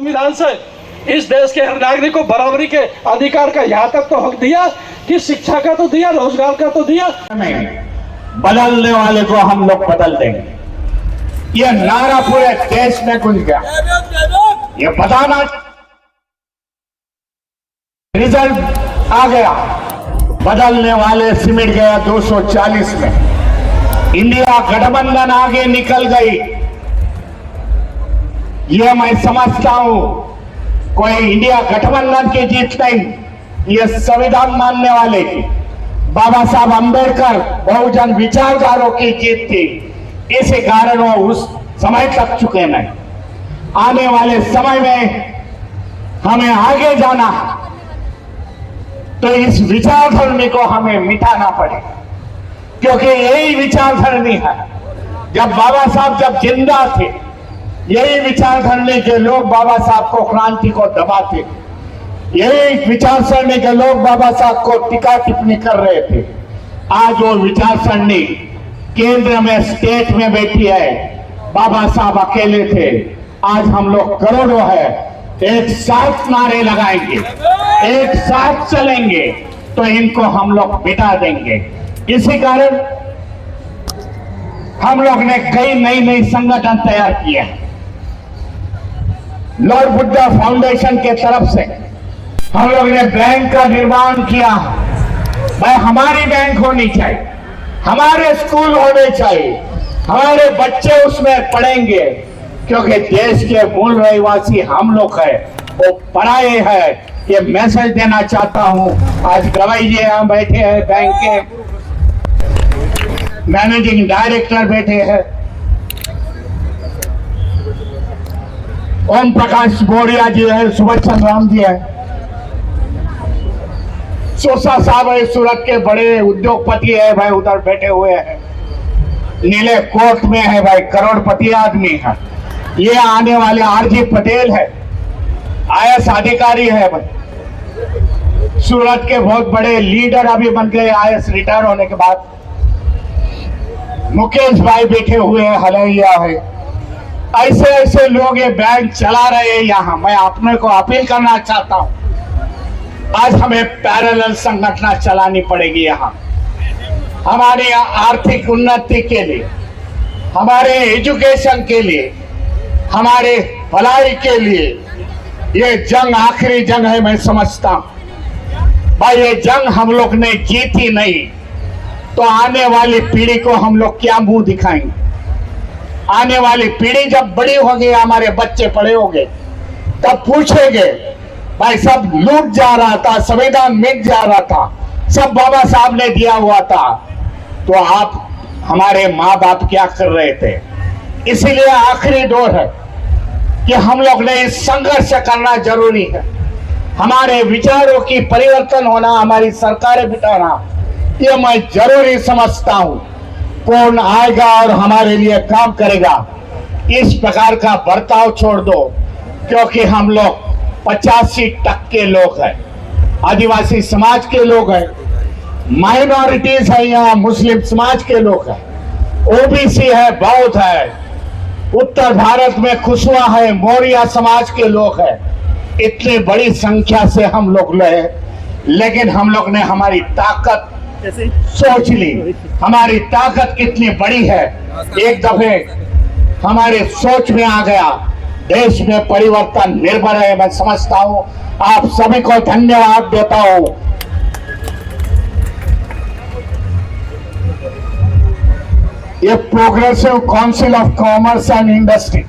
संविधान से इस देश के हर नागरिक को बराबरी के अधिकार का यहाँ तक तो हक दिया कि शिक्षा का तो दिया, रोजगार का तो दिया। बदलने वाले को हम लोग बदल देंगे, ये नारा पूरे देश में गूंज गया। ये बताना, रिजल्ट आ गया, बदलने वाले सिमट गया 240 में। इंडिया गठबंधन आगे निकल गई। ये मैं समझता हूं कोई इंडिया गठबंधन की जीत नहीं, ये संविधान मानने वाले की, बाबा साहब अंबेडकर बहुजन विचारधारों की जीत थी। इसी कारण वो उस समय तक चुके नहीं। आने वाले समय में हमें आगे जाना, तो इस विचारधरणी को हमें मिटाना पड़ेगा, क्योंकि यही विचारधरणी है। जब बाबा साहब जब जिंदा थे, यही विचारधरणी के लोग बाबा साहब को, क्रांति को दबाते, यही विचारसरणी के लोग बाबा साहब को टीका टिप्पणी कर रहे थे। आज वो विचारसरणी केंद्र में, स्टेट में बैठी है। बाबा साहब अकेले थे, आज हम लोग करोड़ों है। एक साथ नारे लगाएंगे, एक साथ चलेंगे, तो इनको हम लोग मिटा देंगे। इसी कारण हम लोग ने कई नई संगठन तैयार किए हैं। लॉर्ड बुद्धा फाउंडेशन के तरफ से हम लोग ने बैंक का निर्माण किया। भाई हमारी बैंक होनी चाहिए, हमारे स्कूल होने चाहिए, हमारे बच्चे उसमें पढ़ेंगे, क्योंकि देश के मूल रहवासी हम लोग हैं, वो पढ़ाए हैं। ये मैसेज देना चाहता हूं। आज गवाई जी यहां बैठे हैं, बैंक के मैनेजिंग डायरेक्टर बैठे हैं, ओम प्रकाश बोरिया जी है, सुभाष चंद्र राम जी है, सोसा साहब है, सूरत के बड़े उद्योगपति है भाई, उधर बैठे हुए हैं। नीले कोट में है भाई, करोड़पति आदमी है। ये आने वाले आरजी पटेल है, आईएएस अधिकारी है भाई, सूरत के बहुत बड़े लीडर अभी बन गए आईएएस रिटायर होने के बाद। मुकेश भाई बैठे हुए हैं, हलैया है। ऐसे ऐसे लोग ये बैंक चला रहे हैं यहाँ। मैं अपने को अपील करना चाहता हूँ, आज हमें पैरेलल संगठन चलानी पड़ेगी यहाँ, हमारी आर्थिक उन्नति के लिए, हमारे एजुकेशन के लिए, हमारे भलाई के लिए। ये जंग आखिरी जंग है, मैं समझता हूं भाई। ये जंग हम लोग ने जीती नहीं, तो आने वाली पीढ़ी को हम लोग क्या मुंह दिखाएंगे? आने वाली पीढ़ी जब बड़ी होगी, हमारे बच्चे बड़े होंगे, तब पूछेंगे भाई सब लूट जा रहा था, संविधान मिट जा रहा था, सब बाबा साहब ने दिया हुआ था, तो आप हमारे माँ बाप क्या कर रहे थे? इसीलिए आखिरी दौर है कि हम लोग ने इस संघर्ष करना जरूरी है। हमारे विचारों की परिवर्तन होना, हमारी सरकारें बिठाना, ये मैं जरूरी समझता हूं। कौन आएगा और हमारे लिए काम करेगा? इस प्रकार का बर्ताव छोड़ दो, क्योंकि हम लोग 85% लोग हैं, आदिवासी समाज के लोग हैं, माइनॉरिटीज है, यहाँ मुस्लिम समाज के लोग हैं, ओबीसी है, बौद्ध है, उत्तर भारत में कुशवा है, मौर्य समाज के लोग हैं। इतनी बड़ी संख्या से हम लोग रहे, लेकिन हम लोग ने हमारी ताकत सोच ली, हमारी ताकत कितनी बड़ी है। एक दफे हमारे सोच में आ गया, देश में परिवर्तन निर्भर है। मैं समझता हूं, आप सभी को धन्यवाद देता हूं। ये progressive council of commerce and industry